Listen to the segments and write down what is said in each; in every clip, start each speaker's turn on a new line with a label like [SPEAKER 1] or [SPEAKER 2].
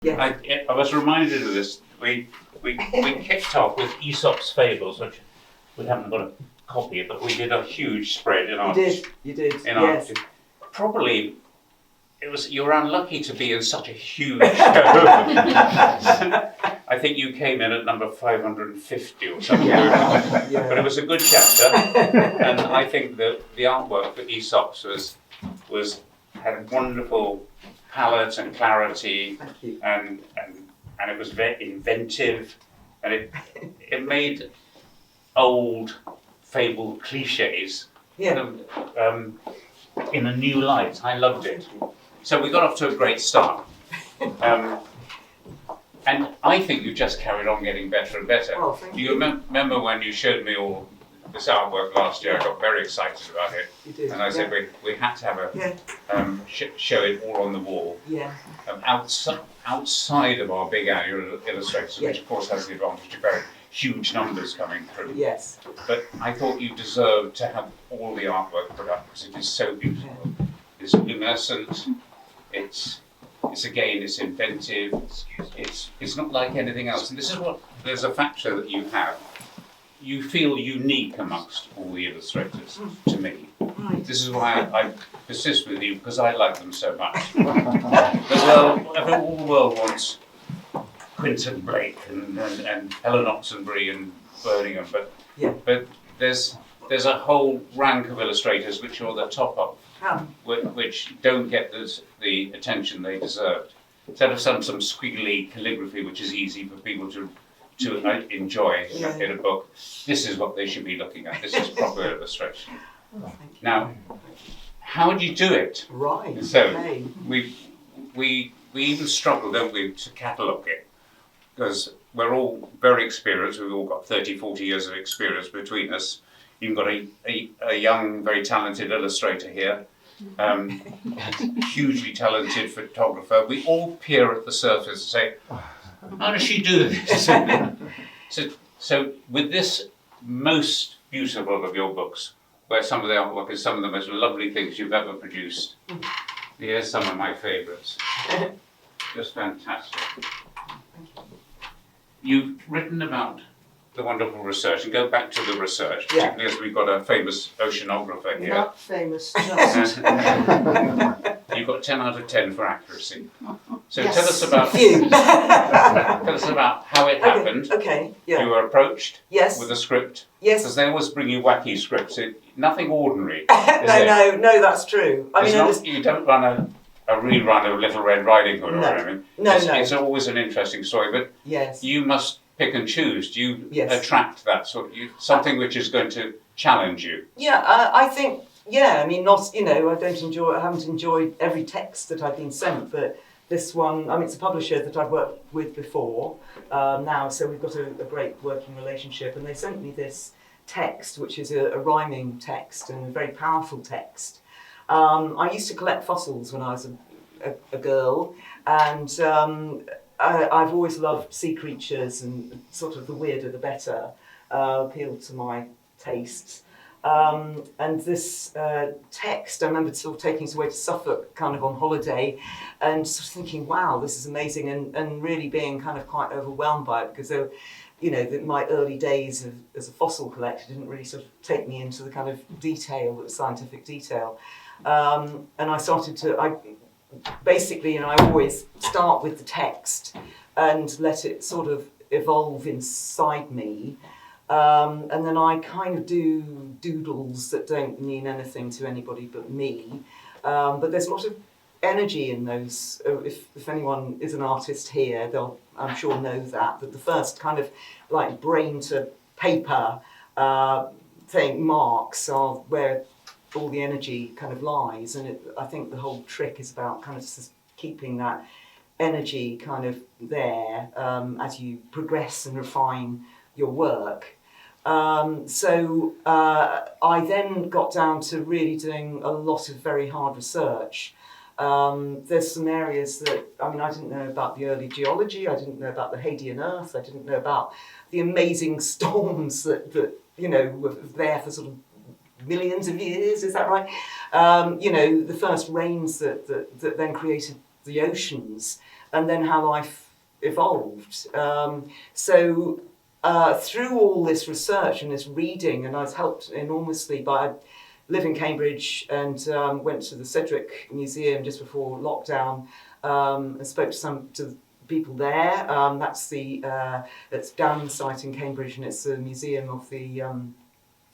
[SPEAKER 1] Yes.
[SPEAKER 2] I was reminded of this. We kicked off with Aesop's Fables, which we haven't got a copy of, but we did a huge spread in our.
[SPEAKER 1] You did.
[SPEAKER 2] In
[SPEAKER 1] Yes.
[SPEAKER 2] our, probably, you were unlucky to be in such a huge show. I think you came in at number 550 or something.
[SPEAKER 1] Yeah.
[SPEAKER 2] But it was a good chapter, and I think that the artwork for Aesop's had wonderful palette and clarity, and it was very inventive, and it made old fable cliches in a new light. I loved it. So we got off to a great start. And I think you just carried on getting better and better.
[SPEAKER 1] Oh, thank
[SPEAKER 2] you. Remember when you showed me all this artwork last year? I got very excited about it.
[SPEAKER 1] You did.
[SPEAKER 2] And I said we had to have show it all on the wall.
[SPEAKER 1] Yeah.
[SPEAKER 2] Outside of our big annual illustrators, which of course has the advantage of very huge numbers coming through.
[SPEAKER 1] Yes.
[SPEAKER 2] But I thought you deserved to have all the artwork put up because it is so beautiful. Yeah. It's luminescent. It's inventive. It's not like anything else. And this is there's a factor that you have. You feel unique amongst all the illustrators, to me.
[SPEAKER 1] Right.
[SPEAKER 2] This is why I persist with you, because I like them so much. All the world wants Quentin Blake and Helen Oxenbury and Birmingham, but there's a whole rank of illustrators which you're the top of. Which don't get the attention they deserved. Instead of some squiggly calligraphy, which is easy for people to enjoy in a book, this is what they should be looking at. This is proper illustration.
[SPEAKER 1] Oh,
[SPEAKER 2] now, how do you do it?
[SPEAKER 1] Right.
[SPEAKER 2] So
[SPEAKER 1] okay.
[SPEAKER 2] we even struggle, don't we, to catalogue it, because we're all very experienced. We've all got 30, 40 years of experience between us. You've got a young, very talented illustrator here, hugely talented photographer. We all peer at the surface and say, how does she do this? so with this most beautiful of your books, where some of the artwork is some of the most lovely things you've ever produced, here's some of my favourites. Just fantastic. You've written about the wonderful research, and go back to the research, particularly as we've got a famous oceanographer here.
[SPEAKER 1] Not famous, just.
[SPEAKER 2] You've got 10 out of 10 for accuracy. So
[SPEAKER 1] yes.
[SPEAKER 2] tell us about how it happened.
[SPEAKER 1] Okay. Yeah.
[SPEAKER 2] You were approached with a script.
[SPEAKER 1] Yes.
[SPEAKER 2] Because they always bring you wacky scripts. Nothing ordinary.
[SPEAKER 1] No, that's true.
[SPEAKER 2] You don't run a rerun of Little Red Riding Hood or anything.
[SPEAKER 1] No.
[SPEAKER 2] It's always an interesting story, but you must pick and choose. Do you attract that sort of something which is going to challenge you?
[SPEAKER 1] Yeah, I think. Yeah, I mean, I haven't enjoyed every text that I've been sent, but this one, it's a publisher that I've worked with before now, so we've got a great working relationship, and they sent me this text, which is a rhyming text and a very powerful text. I used to collect fossils when I was a girl, and I've always loved sea creatures, and sort of the weirder the better appealed to my tastes. And this text, I remember sort of taking us away to Suffolk kind of on holiday and sort of thinking, wow, this is amazing, and really being kind of quite overwhelmed by it, because my early days as a fossil collector didn't really sort of take me into the kind of scientific detail. And I started to, I always start with the text and let it sort of evolve inside me. And then I kind of do doodles that don't mean anything to anybody but me. But there's a lot of energy in those. If anyone is an artist here, they'll, I'm sure, know that the first kind of like brain to paper marks are where all the energy kind of lies. And I think the whole trick is about kind of just keeping that energy kind of there as you progress and refine your work. So I then got down to really doing a lot of very hard research. There's some areas that, I didn't know about the early geology, I didn't know about the Hadean Earth, I didn't know about the amazing storms that were there for sort of millions of years, is that right? The first rains that then created the oceans. and then how life evolved. Through all this research and this reading, and I was helped enormously by, I live in Cambridge and went to the Cedric Museum just before lockdown and spoke to people there. It's down the site in Cambridge, and it's the Museum of the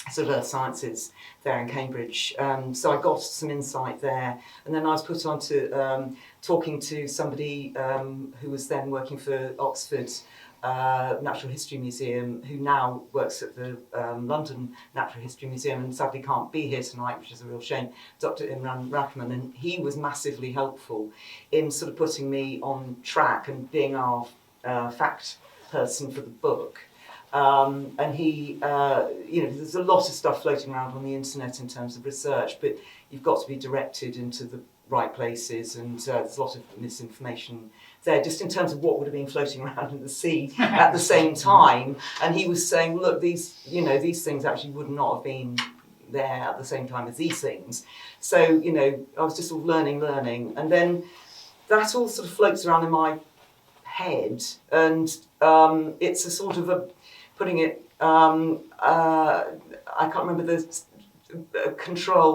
[SPEAKER 1] sort of Earth Sciences there in Cambridge. So I got some insight there, and then I was put on to talking to somebody who was then working for Oxford Natural History Museum, who now works at the London Natural History Museum and sadly can't be here tonight, which is a real shame, Dr. Imran Rahman, and he was massively helpful in sort of putting me on track and being our fact person for the book. And he, there's a lot of stuff floating around on the internet in terms of research, but you've got to be directed into the right places, and there's a lot of misinformation there, just in terms of what would have been floating around in the sea at the same time. And he was saying, look, these things actually would not have been there at the same time as these things. So, I was just sort of learning, and then that all sort of floats around in my head, and it's a sort of a, putting it, I can't remember the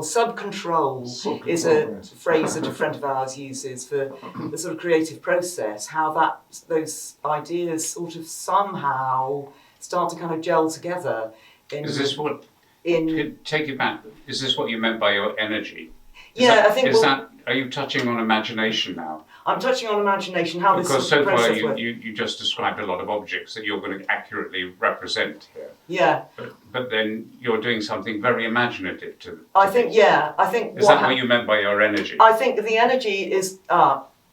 [SPEAKER 1] sub-control is a phrase that a friend of ours uses for the sort of creative process, how those ideas sort of somehow start to kind of gel together.
[SPEAKER 2] Is this what, take it back, is this what you meant by your energy? Are you touching on imagination now?
[SPEAKER 1] I'm touching on imagination, how this
[SPEAKER 2] because
[SPEAKER 1] sort of
[SPEAKER 2] so far
[SPEAKER 1] process works.
[SPEAKER 2] you just described a lot of objects that you're going to accurately represent here.
[SPEAKER 1] Yeah.
[SPEAKER 2] But then you're doing something very imaginative to
[SPEAKER 1] I think. Is
[SPEAKER 2] that what you meant by your energy?
[SPEAKER 1] I think the energy is,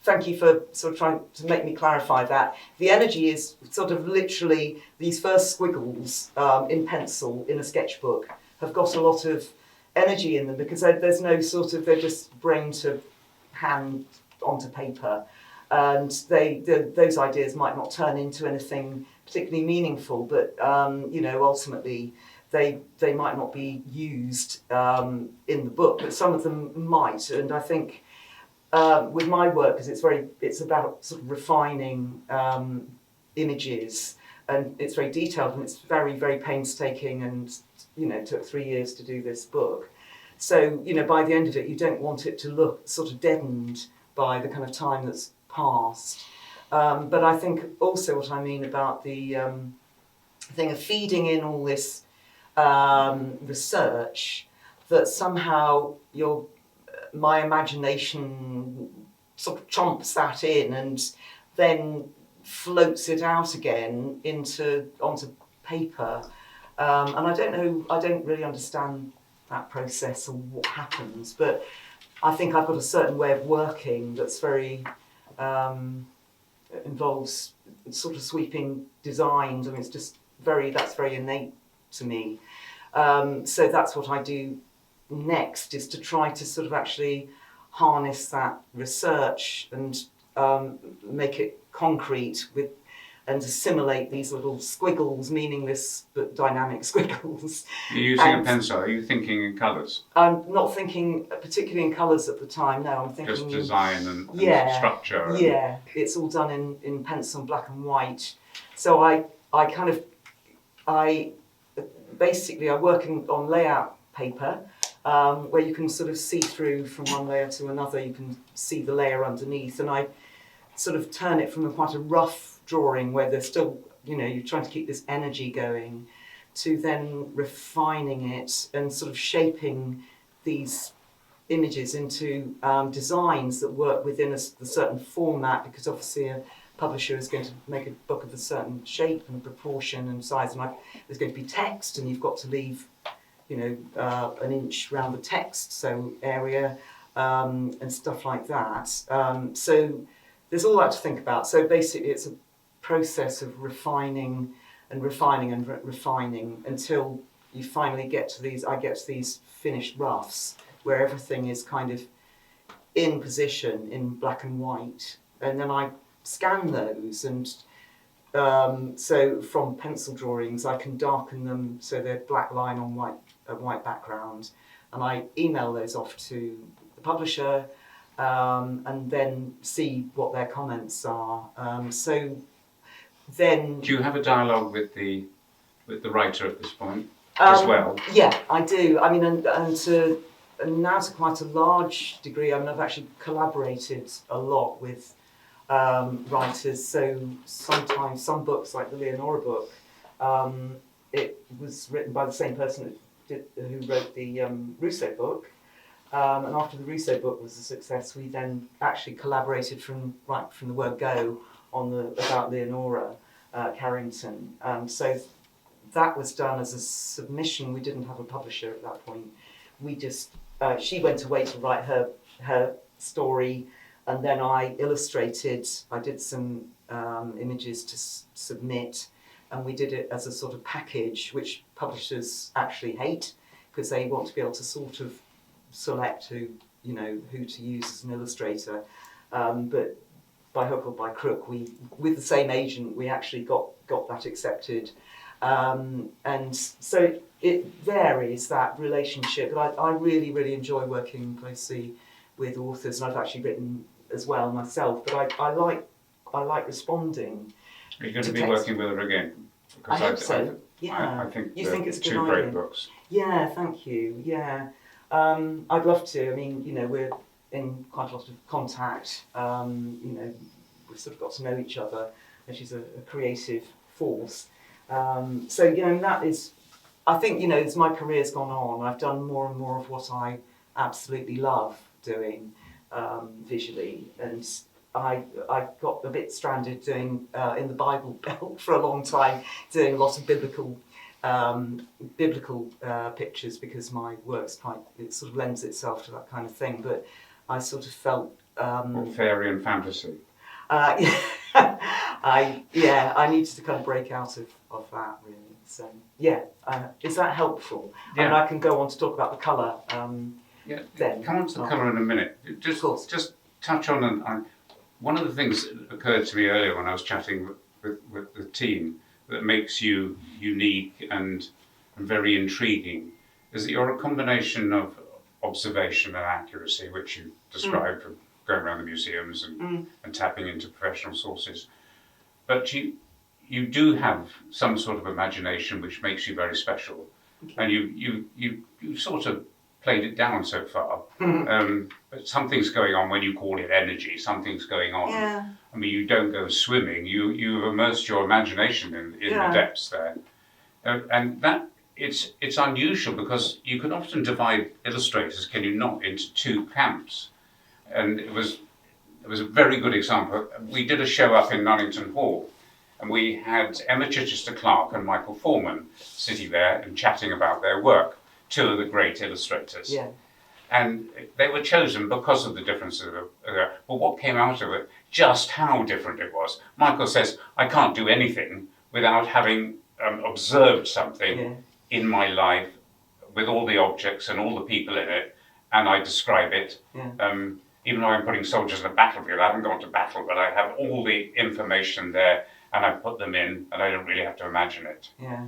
[SPEAKER 1] thank you for sort of trying to make me clarify that. The energy is sort of literally these first squiggles in pencil in a sketchbook have got a lot of energy in them, because there's no sort of, they're just brain to hand onto paper, and those ideas might not turn into anything particularly meaningful, but ultimately they might not be used in the book, but some of them might. And I think with my work, because it's about sort of refining images, and it's very detailed and it's very, very painstaking, and it took 3 years to do this book. So by the end of it, you don't want it to look sort of deadened by the kind of time that's passed. But I think also what I mean about the thing of feeding in all this research, that somehow my imagination sort of chomps that in and then floats it out again onto paper. And I don't really understand that process or what happens, but I think I've got a certain way of working that's very involves sort of sweeping designs. I mean, that's very innate to me. So that's what I do next, is to try to sort of actually harness that research and make it concrete and assimilate these little squiggles, meaningless but dynamic squiggles.
[SPEAKER 2] You're using a pencil. Are you thinking in colours?
[SPEAKER 1] I'm not thinking particularly in colours at the time, no. I'm thinking...
[SPEAKER 2] Just design and structure.
[SPEAKER 1] Yeah, it's all done in pencil, black and white. So I basically work on layout paper, where you can sort of see through from one layer to another. You can see the layer underneath, and I sort of turn it from quite a rough drawing where there's still, you're trying to keep this energy going, to then refining it and sort of shaping these images into designs that work within a certain format, because obviously a publisher is going to make a book of a certain shape and proportion and size, and there's going to be text, and you've got to leave an inch around the text area and stuff like that. So there's all that to think about. So basically it's a process of refining until you finally get to these finished roughs where everything is kind of in position in black and white, and then I scan those, and so from pencil drawings I can darken them so they're black line on a white background, and I email those off to the publisher, and then see what their comments are. So then...
[SPEAKER 2] Do you have a dialogue with the writer at this point as well?
[SPEAKER 1] Yeah, I do. I mean, and now to quite a large degree, I mean, I've actually collaborated a lot with writers. So sometimes some books, like the Leonora book, it was written by the same person who wrote the Rousseau book. And after the Rousseau book was a success, we then actually collaborated from the word go on about Leonora Carrington. So that was done as a submission. We didn't have a publisher at that point. We just she went away to write her story, and then I illustrated. I did some images to submit, and we did it as a sort of package, which publishers actually hate because they want to be able to sort of select who to use as an illustrator. But by hook or by crook, with the same agent, we actually got that accepted. And so it varies, that relationship, but I really, really enjoy working closely with authors, and I've actually written as well myself, but I like responding.
[SPEAKER 2] Are you going to be working with her again? Because
[SPEAKER 1] I hope so. Yeah.
[SPEAKER 2] I think
[SPEAKER 1] you think it's a good
[SPEAKER 2] two
[SPEAKER 1] idea?
[SPEAKER 2] great books.
[SPEAKER 1] Yeah, thank you. Yeah, I'd love to. I mean, we're in quite a lot of contact. We've sort of got to know each other, and she's a creative force. So that is, I think as my career's gone on, I've done more and more of what I absolutely love doing visually, and I got a bit stranded doing in the Bible Belt for a long time, doing a lot of biblical pictures, because my work's it sort of lends itself to that kind of thing. But I sort of felt
[SPEAKER 2] fairy and fantasy.
[SPEAKER 1] I needed to kind of break out of that, really. So is that helpful?
[SPEAKER 2] Yeah.
[SPEAKER 1] And I can go on to talk about the colour. Then
[SPEAKER 2] Come on to the colour in a minute. Just touch on one of the things that occurred to me earlier when I was chatting with the team that makes you unique and very intriguing is that you're a combination of observation and accuracy, which you described from going around the museums and tapping into professional sources. But you do have some sort of imagination which makes you very special. Okay. And you sort of played it down so far. But something's going on when you call it energy, something's going on.
[SPEAKER 1] Yeah.
[SPEAKER 2] I mean, you don't go swimming, you've immersed your imagination in the depths there. And that it's unusual, because you can often divide illustrators, can you not, into two camps. And it was a very good example. We did a show up in Nunnington Hall, and we had Emma Chichester-Clark and Michael Foreman sitting there and chatting about their work, two of the great illustrators.
[SPEAKER 1] Yeah.
[SPEAKER 2] And they were chosen because of the differences. But what came out of it, just how different it was. Michael says, I can't do anything without having observed something in my life with all the objects and all the people in it, and I describe it. Yeah. Even though I'm putting soldiers in a battlefield, I haven't gone to battle, but I have all the information there, and I put them in, and I don't really have to imagine it.
[SPEAKER 1] Yeah.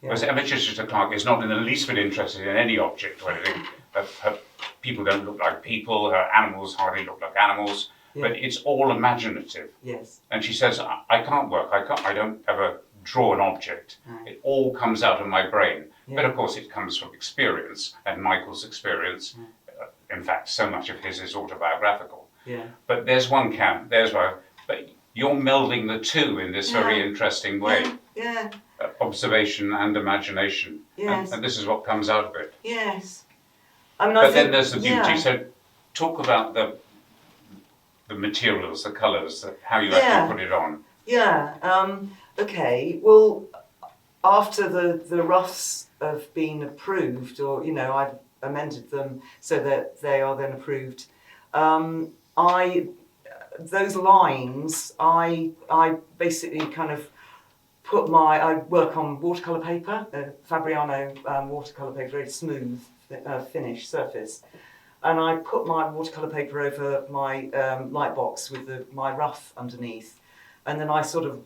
[SPEAKER 2] Whereas Emma Chichester-Clark is not in the least bit interested in any object or anything. Her people don't look like people, her animals hardly look like animals, but it's all imaginative.
[SPEAKER 1] Yes.
[SPEAKER 2] And she says, I can't work, I don't ever draw an object. It all comes out of my brain. But of course it comes from experience, and Michael's experience. In fact, so much of his is autobiographical. Yeah. But there's one camp, but you're melding the two in this very interesting way.
[SPEAKER 1] Yeah.
[SPEAKER 2] Observation and imagination.
[SPEAKER 1] Yes.
[SPEAKER 2] And this is what comes out of it.
[SPEAKER 1] Yes. I mean,
[SPEAKER 2] then there's the beauty. So talk about the materials, the colours, how you actually put it on.
[SPEAKER 1] Yeah. Okay. Well, after the roughs have been approved, or I've amended them so that they are then approved. Those lines, I basically kind of I work on watercolour paper, Fabriano watercolour paper, very smooth finish surface, and I put my watercolour paper over my light box with my rough underneath, and then I sort of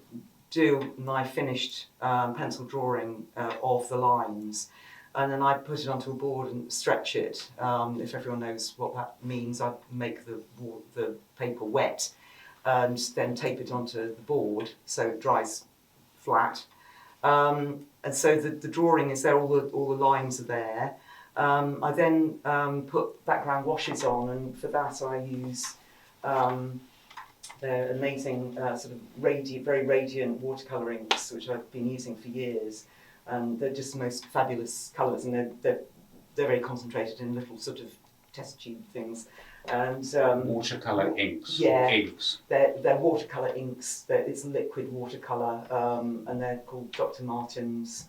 [SPEAKER 1] do my finished pencil drawing of the lines. and then I put it onto a board and stretch it. If everyone knows what that means, I make the paper wet and then tape it onto the board so it dries flat. And so the drawing is there, all the lines are there. I then put background washes on, and for that I use their amazing sort of very radiant watercolour inks, which I've been using for years. And they're just the most fabulous colours, and they're very concentrated in little sort of test tube things. And
[SPEAKER 2] watercolour inks.
[SPEAKER 1] Yeah,
[SPEAKER 2] inks.
[SPEAKER 1] They're watercolour inks. It's liquid watercolour, and they're called Dr. Martens.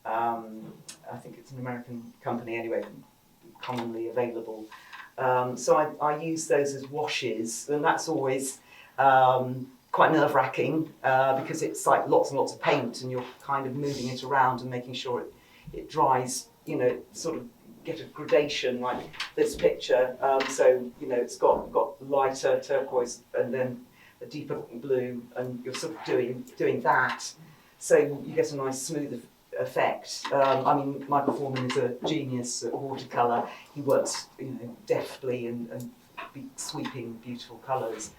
[SPEAKER 1] I think it's an American company anyway, commonly available. So I use those as washes, and that's always quite nerve-wracking because it's like lots and lots of paint, and you're kind of moving it around and making sure it dries, sort of get a gradation like this picture. So, it's got lighter turquoise and then a deeper blue, and you're sort of doing that. So you get a nice smooth effect. I mean, my performer is a genius at watercolour. He works, deftly and sweeping, beautiful colours.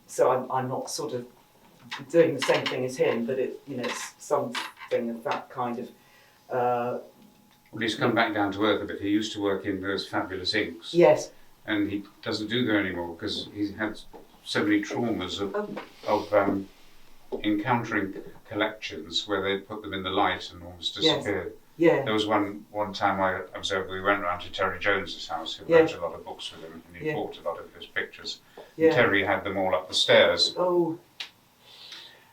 [SPEAKER 1] So I'm not sort of doing the same thing as him, but it's something of that kind of.
[SPEAKER 2] Well, he's come back down to earth a bit. He used to work in those fabulous inks.
[SPEAKER 1] Yes.
[SPEAKER 2] And he doesn't do them anymore because he's had so many traumas of encountering collections where they put them in the light and almost disappeared.
[SPEAKER 1] Yeah.
[SPEAKER 2] There was one time I observed, we went round to Terry Jones's house, who wrote a lot of books with him, and he bought a lot of his pictures.
[SPEAKER 1] Yeah.
[SPEAKER 2] And Terry had them all up the stairs.
[SPEAKER 1] Oh.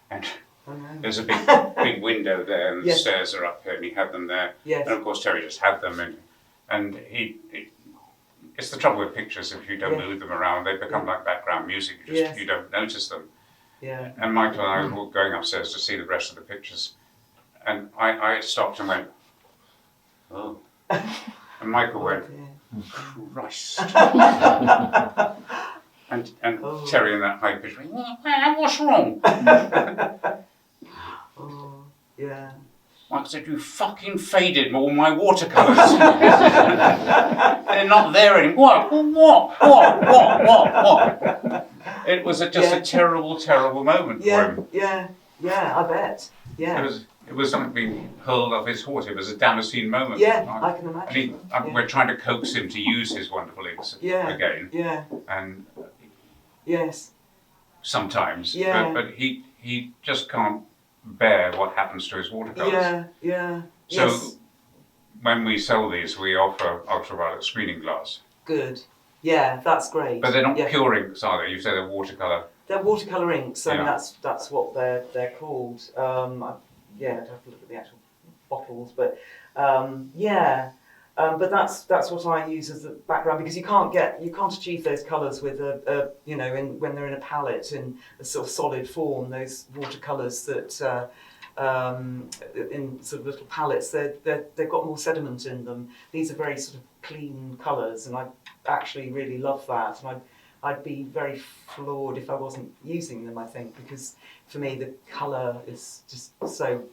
[SPEAKER 2] And
[SPEAKER 1] I know.
[SPEAKER 2] there's a big window there, and the stairs are up here, and he had them there.
[SPEAKER 1] Yes.
[SPEAKER 2] And of course Terry just had them, and it's the trouble with pictures, if you don't move them around, they become like background music, you don't notice them.
[SPEAKER 1] Yeah.
[SPEAKER 2] And Michael and I were going upstairs to see the rest of the pictures, and I stopped and went, oh. And Michael went, Christ. and Terry in that high pitch went, what's wrong?
[SPEAKER 1] Oh, yeah.
[SPEAKER 2] Michael said, you fucking faded all my watercolours. They're not there anymore. What? It was just a terrible, terrible moment for him.
[SPEAKER 1] Yeah, I bet. Yeah.
[SPEAKER 2] It was something being hurled off his horse. It was a Damascene moment.
[SPEAKER 1] Yeah, I can imagine.
[SPEAKER 2] And we're trying to coax him to use his wonderful inks again.
[SPEAKER 1] Yeah.
[SPEAKER 2] And
[SPEAKER 1] yes.
[SPEAKER 2] Sometimes.
[SPEAKER 1] Yeah.
[SPEAKER 2] But he just can't bear what happens to his watercolours.
[SPEAKER 1] Yeah.
[SPEAKER 2] So when we sell these, we offer ultraviolet screening glass.
[SPEAKER 1] Good. Yeah, that's great.
[SPEAKER 2] But they're not pure inks, are they? You say they're watercolour.
[SPEAKER 1] They're watercolour inks, and that's what they're called. I'd have to look at the actual bottles, but but that's what I use as the background, because you can't achieve those colours with when they're in a palette in a sort of solid form. Those watercolours that in sort of little palettes, they've got more sediment in them. These are very sort of clean colours, and I actually really love that. And I'd be very flawed if I wasn't using them, I think, because for me the colour is just so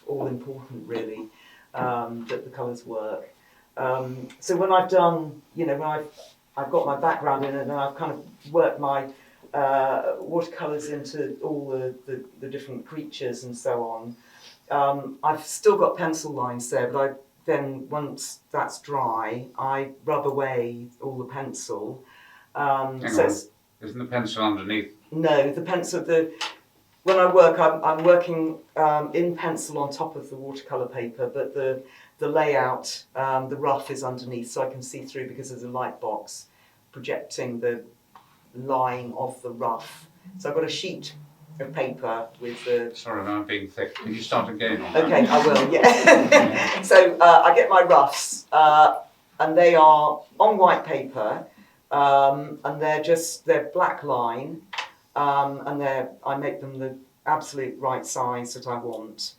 [SPEAKER 1] all important, really, that the colours work. So when I've done, when I've got my background in it, and I've kind of worked my watercolours into all the different creatures and so on, I've still got pencil lines there, but then once that's dry, I rub away all the pencil.
[SPEAKER 2] Isn't the pencil underneath?
[SPEAKER 1] No, the pencil. When I work, I'm working in pencil on top of the watercolour paper, but the layout, the rough is underneath, so I can see through because there's a light box projecting the line of the rough. So I've got a sheet of paper with the...
[SPEAKER 2] Sorry, I'm being thick. Can you start again on that?
[SPEAKER 1] Okay, I will, yeah. So I get my roughs, and they are on white paper, and they're black line, and I make them the absolute right size that I want.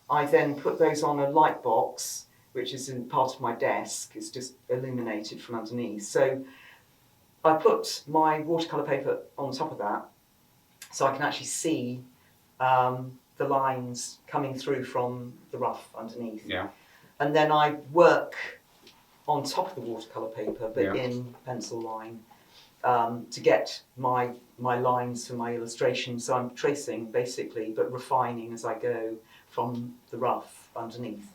[SPEAKER 1] I then put those on a light box, which is in part of my desk. It's just illuminated from underneath. So I put my watercolour paper on top of that, so I can actually see the lines coming through from the rough underneath.
[SPEAKER 2] Yeah.
[SPEAKER 1] and then I work on top of the watercolour paper, but
[SPEAKER 2] Yeah.
[SPEAKER 1] in pencil line, to get my lines for my illustration. So I'm tracing basically, but refining as I go from the rough underneath.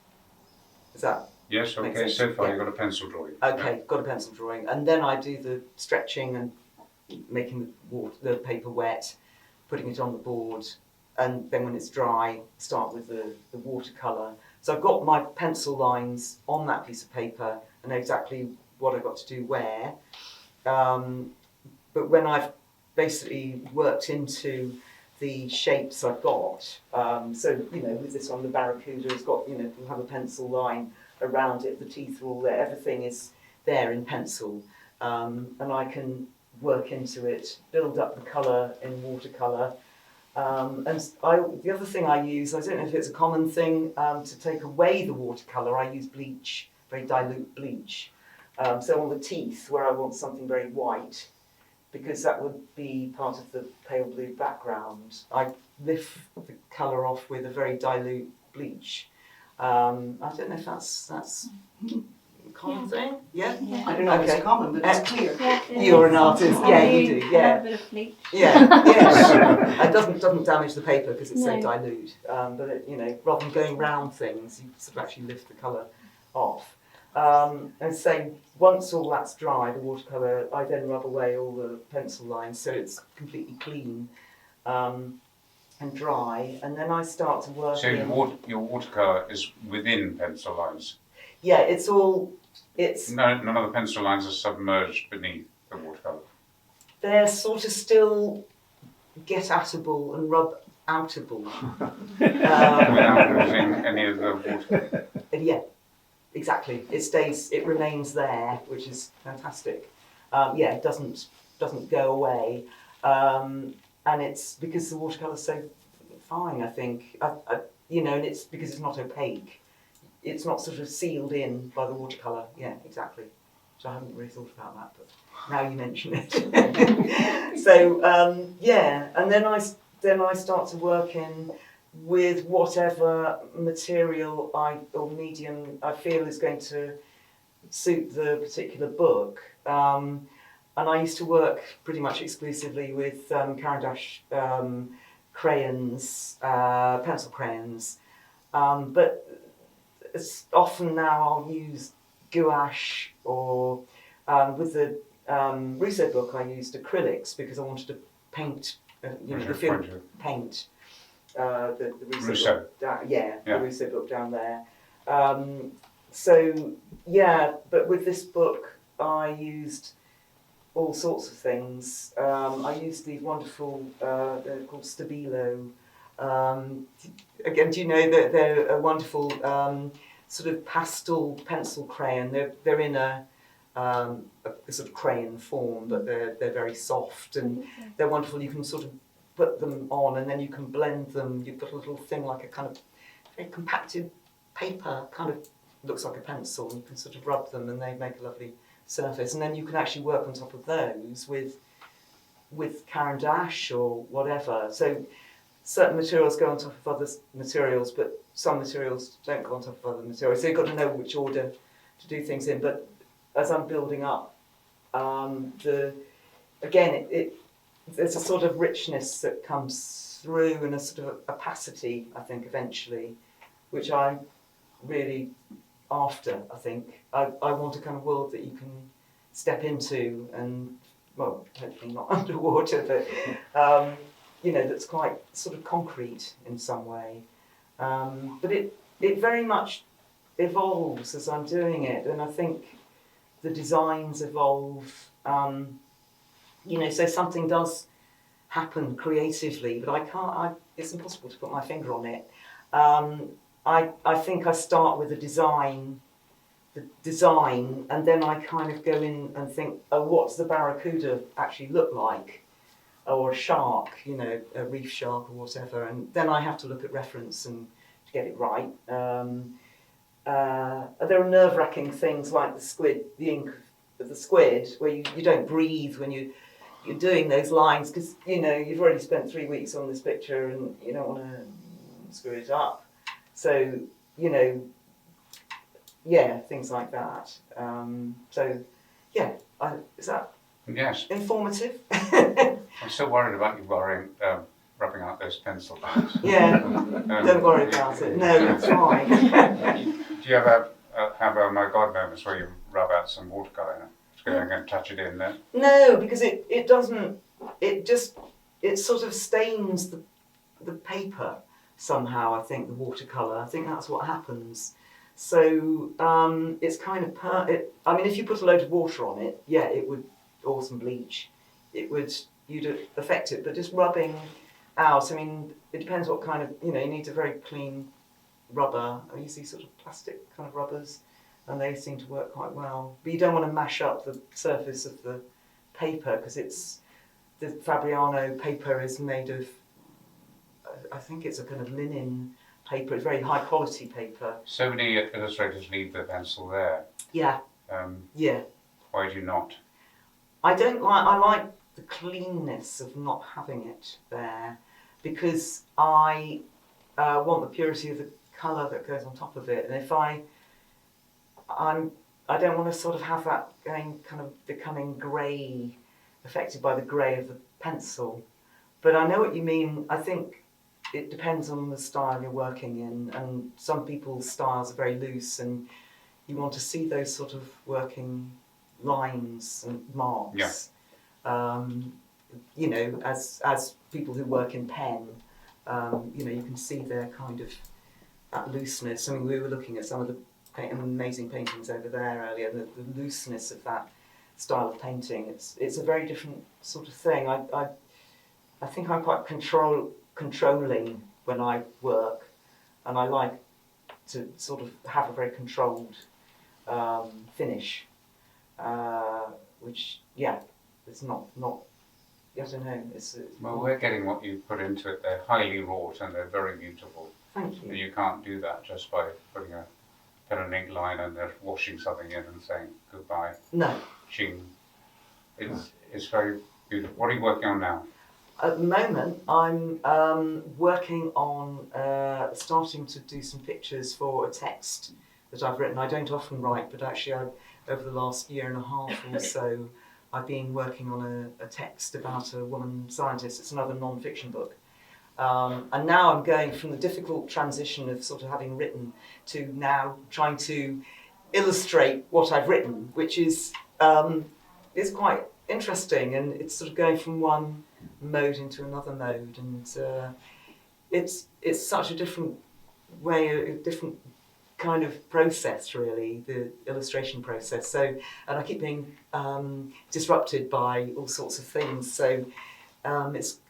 [SPEAKER 1] Is that
[SPEAKER 2] Yes,
[SPEAKER 1] makes
[SPEAKER 2] okay,
[SPEAKER 1] sense?
[SPEAKER 2] so far
[SPEAKER 1] Yeah.
[SPEAKER 2] you've got a pencil drawing.
[SPEAKER 1] okay? Got a pencil drawing, and then I do the stretching and making the paper wet, putting it on the board, and then when it's dry, start with the watercolour. So I've got my pencil lines on that piece of paper and know exactly what I've got to do where. But when I've basically worked into the shapes I've got, so with this one, the barracuda has got, you have a pencil line around it, the teeth are all there, everything is there in pencil, and I can work into it, build up the colour in watercolour. And the other thing I use, I don't know if it's a common thing, to take away the watercolour, I use bleach, very dilute bleach. So on the teeth, where I want something very white, because that would be part of the pale blue background, I lift the colour off with a very dilute bleach. I don't know if that's a common thing. Yeah?
[SPEAKER 3] Yeah.
[SPEAKER 4] I don't know if it's common, but it's clear.
[SPEAKER 3] Yeah, it
[SPEAKER 1] You're
[SPEAKER 3] is.
[SPEAKER 1] an artist,
[SPEAKER 3] I
[SPEAKER 1] yeah, you do,
[SPEAKER 3] have
[SPEAKER 1] yeah.
[SPEAKER 3] a bit of bleach.
[SPEAKER 1] Yeah. It doesn't damage the paper because it's so
[SPEAKER 3] No.
[SPEAKER 1] dilute. But it, rather than going round things, you sort of actually lift the colour off. And so once all that's dry, the watercolour, I then rub away all the pencil lines so it's completely clean and dry, and then I start to work.
[SPEAKER 2] So your watercolour is within pencil lines?
[SPEAKER 1] Yeah, it's
[SPEAKER 2] None of the pencil lines are submerged beneath the watercolour?
[SPEAKER 1] they're sort of still get-atable and rub-outable.
[SPEAKER 2] Without losing any of the water?
[SPEAKER 1] Yeah, exactly. It remains there, which is fantastic. It doesn't go away, and it's because the watercolour's so fine. I think, and it's because it's not opaque. It's not sort of sealed in by the watercolour. Yeah, exactly. So I haven't really thought about that, but now you mention it. So and then I start to work in with whatever material or medium I feel is going to suit the particular book. And I used to work pretty much exclusively with Caran d'Ache crayons, pencil crayons, but it's often now I'll use gouache, or with the Rousseau book I used acrylics because I wanted to paint, the field paint. The Rousseau book the Rousseau book down there. But with this book I used all sorts of things. I used these wonderful, they're called Stabilo. Again, do you know that they're a wonderful sort of pastel pencil crayon? They're in a sort of crayon form, but they're very soft and they're wonderful. You can sort of put them on and then you can blend them. You've got a little thing like a kind of very compacted paper, kind of looks like a pencil. You can sort of rub them and they make a lovely surface, and then you can actually work on top of those with Caran d'Ache or whatever. So certain materials go on top of other materials, but some materials don't go on top of other materials. So you've got to know which order to do things in. But as I'm building up, there's a sort of richness that comes through and a sort of opacity, I think, eventually, which I'm really after. I think I want a kind of world that you can step into and, well, hopefully not underwater, but that's quite sort of concrete in some way. But it very much evolves as I'm doing it, and I think the designs evolve. So something does happen creatively, but it's impossible to put my finger on it. I think I start with the design, and then I kind of go in and think, what's the barracuda actually look like? Or a shark, a reef shark or whatever, and then I have to look at reference and to get it right. There are nerve-wracking things like the ink of the squid, where you don't breathe when you're doing those lines, because you've already spent 3 weeks on this picture and you don't want to screw it up. So yeah, things like that. So, yeah, is that
[SPEAKER 2] Yes.
[SPEAKER 1] informative?
[SPEAKER 2] I'm still worried about you rubbing out those pencil marks.
[SPEAKER 1] Yeah, don't worry about it. No, it's fine.
[SPEAKER 2] Do you ever have my God moments where you rub out some watercolour? I'm going to touch it in there.
[SPEAKER 1] No, because it doesn't. It sort of stains the paper somehow. I think the watercolour. I think that's what happens. So it's kind of I mean, if you put a load of water on it, yeah, it would, or some bleach, you'd affect it. But just rubbing out. I mean, it depends what kind of. You need a very clean rubber. I use these sort of plastic kind of rubbers, and they seem to work quite well. But you don't want to mash up the surface of the paper because the Fabriano paper is made of, I think it's a kind of linen paper. It's very high quality paper.
[SPEAKER 2] So many illustrators leave the pencil there.
[SPEAKER 1] Yeah. Yeah.
[SPEAKER 2] Why do you not?
[SPEAKER 1] I like the cleanness of not having it there because I want the purity of the colour that goes on top of it. And if I don't want to sort of have that becoming grey, affected by the grey of the pencil. But I know what you mean. I think it depends on the style you're working in, and some people's styles are very loose, and you want to see those sort of working lines and marks. Yeah. As people who work in pen, you can see their kind of that looseness. I mean, we were looking at some of the amazing paintings over there earlier, and the looseness of that style of painting. It's a very different sort of thing. I think I'm quite controlling when I work, and I like to sort of have a very controlled finish, which it's not. I don't know.
[SPEAKER 2] Well, we're getting what you put into it. They're highly wrought and they're very beautiful.
[SPEAKER 1] Thank you.
[SPEAKER 2] And you can't do that just by putting a pen and ink line and they're washing something in and saying goodbye.
[SPEAKER 1] No.
[SPEAKER 2] Ching. It's very beautiful. What are you working on now?
[SPEAKER 1] At the moment, I'm working on starting to do some pictures for a text that I've written. I don't often write, but actually over the last year and a half or so, I've been working on a text about a woman scientist. It's another non-fiction book. And now I'm going from the difficult transition of sort of having written to now trying to illustrate what I've written, which is quite interesting, and it's sort of going from one mode into another mode, and it's such a different way, a different kind of process, really, the illustration process. So, and I keep being disrupted by all sorts of things. So,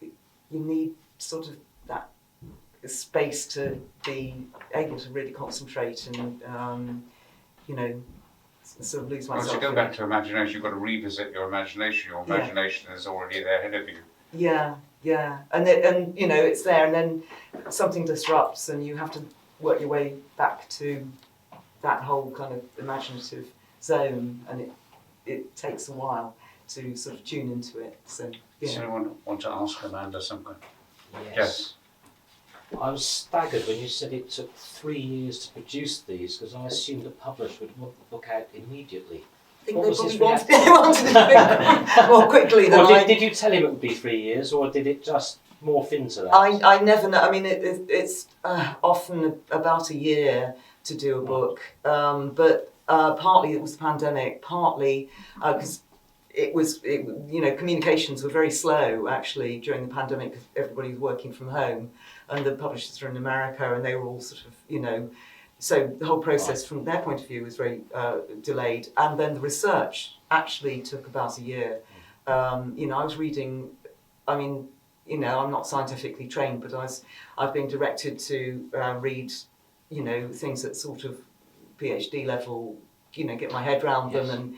[SPEAKER 1] you need sort of that space to be able to really concentrate and sort of lose myself.
[SPEAKER 2] Well, to go back to imagination, you've got to revisit your imagination. Your imagination is already there ahead of you.
[SPEAKER 1] Yeah, and it's there, and then something disrupts, and you have to work your way back to that whole kind of imaginative zone, and it takes a while to sort of tune into it. So, yeah.
[SPEAKER 2] Does anyone want to ask Amanda something?
[SPEAKER 3] Yes. I was staggered when you said it took 3 years to produce these, because I assumed the publisher would want the book out immediately.
[SPEAKER 1] I think they probably wanted it more quickly than
[SPEAKER 3] did you tell him it would be 3 years, or did it just morph into that?
[SPEAKER 1] I never know. I mean, it's often about a year to do a book, but partly it was the pandemic, partly because communications were very slow actually during the pandemic because everybody was working from home, and the publishers were in America, and they were all sort of so the whole process from their point of view was very delayed, and then the research actually took about a year. I was reading, I'm not scientifically trained, but I've been directed to read, things at sort of PhD level, get my head around them, and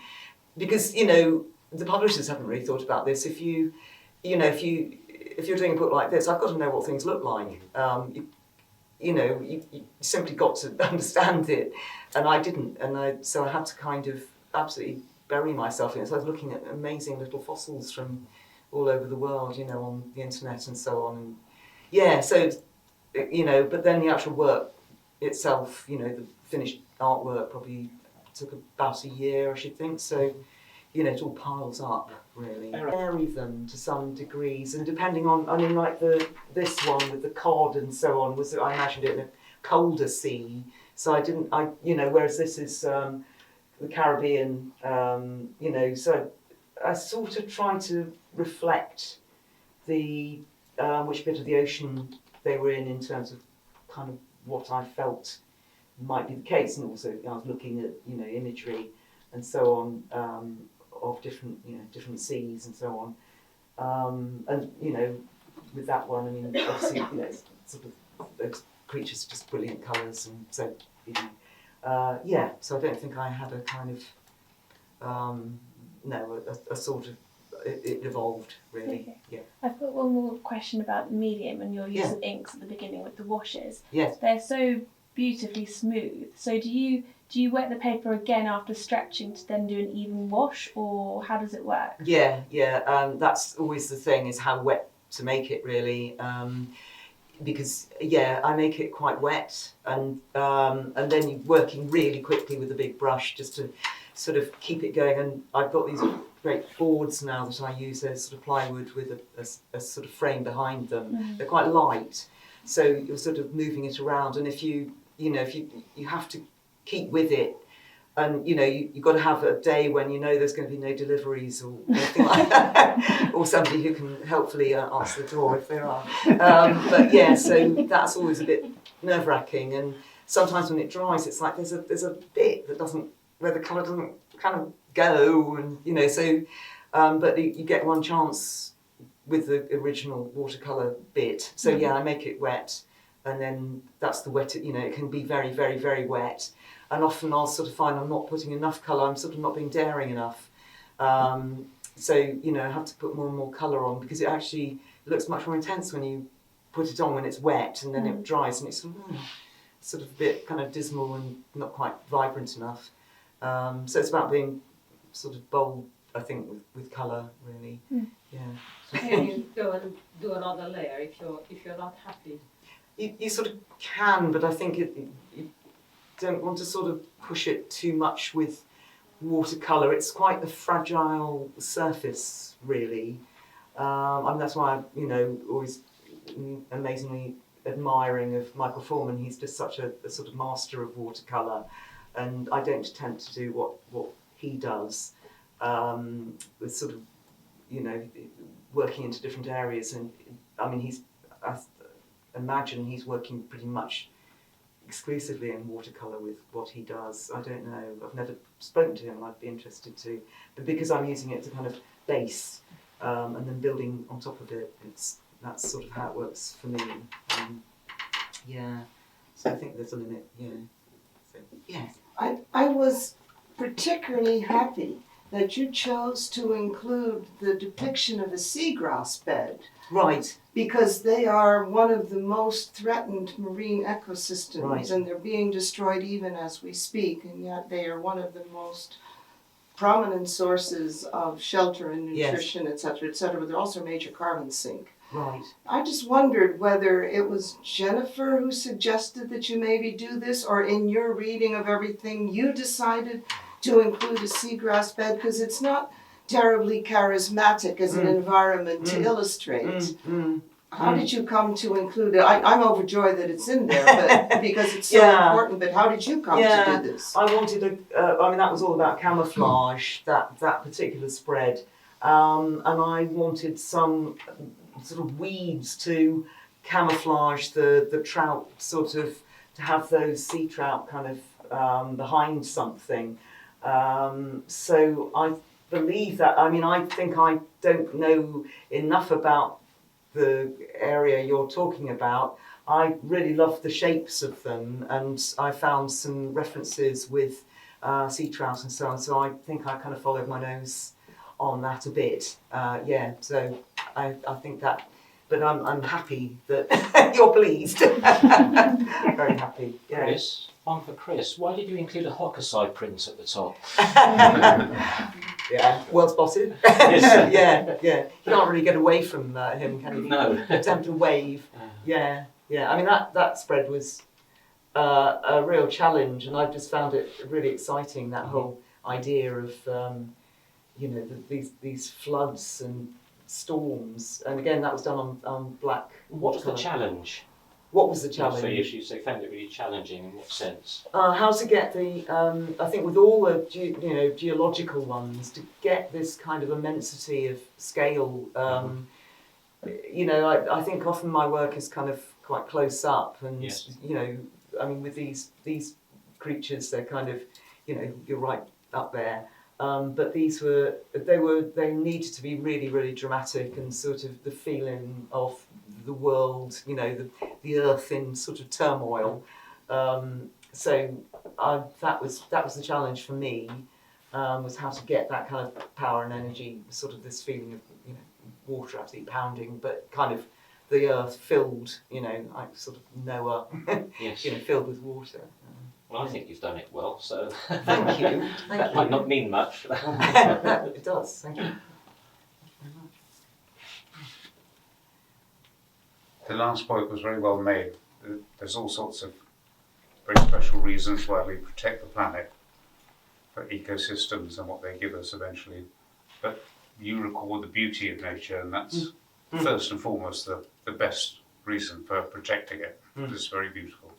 [SPEAKER 1] because the publishers haven't really thought about this. If you're doing a book like this, I've got to know what things look like. You simply got to understand it, and I didn't, so I had to kind of absolutely bury myself in it. So I was looking at amazing little fossils from all over the world, on the internet and so on. And but then the actual work itself, the finished artwork probably took about a year, I should think. So, you know, it all piles up really. Vary them to some degrees, and depending on, I mean, like this one with the cod and so on was, I imagined it in a colder sea. So you know, whereas this is the Caribbean, you know, so I sort of try to reflect the which bit of the ocean they were in terms of kind of what I felt might be the case, and also I was looking at, you know, imagery and so on of different, you know, different seas and so on, and you know, with that one, I mean, obviously, you know, it's sort of those creatures are just brilliant colours, and so, you know, yeah. So I don't think I had a kind of no, a sort of it evolved really.
[SPEAKER 5] Okay.
[SPEAKER 1] Yeah.
[SPEAKER 5] I've got one more question about the medium and your use
[SPEAKER 1] Yeah.
[SPEAKER 5] of inks at the beginning with the washes.
[SPEAKER 1] Yes.
[SPEAKER 5] They're so beautifully smooth. So do you wet the paper again after stretching to then do an even wash, or how does it work?
[SPEAKER 1] Yeah, yeah. That's always the thing, is how wet to make it really. Because yeah, I make it quite wet, and then you're working really quickly with a big brush just to sort of keep it going. And I've got these great boards now that I use as sort of plywood with a sort of frame behind them.
[SPEAKER 5] Mm.
[SPEAKER 1] They're quite light, so you're sort of moving it around. And if you have to keep with it. And, you know, you've got to have a day when you know there's going to be no deliveries or anything like that, or somebody who can helpfully answer the door if there are. But yeah, so that's always a bit nerve-wracking. And sometimes when it dries, it's like there's a bit that doesn't, where the colour doesn't kind of go, and you know, so. But you get one chance with the original watercolour bit. So yeah, I make it wet, and then that's the wet. You know, it can be very, very, very wet. And often I'll sort of find I'm not putting enough colour, I'm sort of not being daring enough. So, you know, I have to put more and more colour on, because it actually looks much more intense when you put it on when it's wet, and then it dries and it's sort of a bit kind of dismal and not quite vibrant enough. So it's about being sort of bold, I think, with colour, really. Yeah.
[SPEAKER 6] Can you go and do another layer if you're not happy?
[SPEAKER 1] You sort of can, but I think you don't want to sort of push it too much with watercolour. It's quite a fragile surface, really. And that's why I'm, you know, always amazingly admiring of Michael Foreman. He's just such a sort of master of watercolour, and I don't attempt to do what he does, with sort of, you know, working into different areas. And I mean, I imagine he's working pretty much exclusively in watercolour with what he does. I don't know, I've never spoken to him, I'd be interested to, but because I'm using it to kind of base, and then building on top of it, that's sort of how it works for me. Yeah, so I think there's a limit, yeah. So, yeah.
[SPEAKER 4] I was particularly happy that you chose to include the depiction of a seagrass bed,
[SPEAKER 1] Right,
[SPEAKER 4] because they are one of the most threatened marine ecosystems,
[SPEAKER 1] Right.
[SPEAKER 4] and they're being destroyed even as we speak, and yet they are one of the most prominent sources of shelter and
[SPEAKER 1] Yes.
[SPEAKER 4] nutrition, et cetera, but they're also a major carbon sink.
[SPEAKER 1] right.
[SPEAKER 4] I just wondered whether it was Jennifer who suggested that you maybe do this, or in your reading of everything you decided to include a seagrass bed, because it's not terribly charismatic as an environment to illustrate. How did you come to include it? I'm overjoyed that it's in there, but because it's so
[SPEAKER 1] Yeah.
[SPEAKER 4] important, but how did you come to do this?
[SPEAKER 1] I wanted I mean, that was all about camouflage, that particular spread, and I wanted some sort of weeds to camouflage the trout, sort of to have those sea trout kind of behind something. So I believe that, I mean, I think I don't know enough about the area you're talking about. I really love the shapes of them, and I found some references with sea trout and so on, so I think I kind of followed my nose on that a bit. Yeah, so I think that, but I'm happy that you're pleased. Very happy, yeah.
[SPEAKER 3] Chris, one for Chris. Why did you include a Hokusai print at the top?
[SPEAKER 1] Yeah, well spotted.
[SPEAKER 3] Yes.
[SPEAKER 1] yeah. You can't really get away from him, can you?
[SPEAKER 3] No.
[SPEAKER 1] Attempt to wave. Yeah. I mean, that spread was, a real challenge, and I've just found it really exciting, that whole idea of these floods and storms. And again, that was done on black.
[SPEAKER 3] What was the
[SPEAKER 1] colour.
[SPEAKER 3] challenge?
[SPEAKER 1] What was the challenge?
[SPEAKER 3] So you say found it really challenging. In what sense?
[SPEAKER 1] How to get the, I think with all the geological ones, to get this kind of immensity of scale. I think often my work is kind of quite close up, and
[SPEAKER 3] Yes.
[SPEAKER 1] I mean, with these creatures, they're kind of, you're right up there. But they needed to be really, really dramatic, and sort of the feeling of the world, the earth in sort of turmoil. So that was the challenge for me, was how to get that kind of power and energy, sort of this feeling of water absolutely pounding, but kind of the earth filled, like sort of Noah,
[SPEAKER 3] Yes.
[SPEAKER 1] filled with water.
[SPEAKER 3] Well, I think you've done it well. So
[SPEAKER 1] Thank you. Thank
[SPEAKER 3] that
[SPEAKER 1] you.
[SPEAKER 3] might not mean much.
[SPEAKER 1] It does. Thank you. Thank you very much.
[SPEAKER 2] The last point was very well made. There's all sorts of very special reasons why we protect the planet, for ecosystems and what they give us eventually. But you record the beauty of nature, and that's first and foremost the best reason for protecting it. It's very beautiful.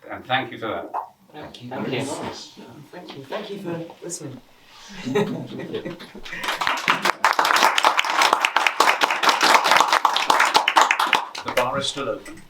[SPEAKER 2] And thank you for that.
[SPEAKER 1] Thank you.
[SPEAKER 3] Thank you. Nice.
[SPEAKER 1] Thank you. Thank you for listening.
[SPEAKER 2] The bar is still open.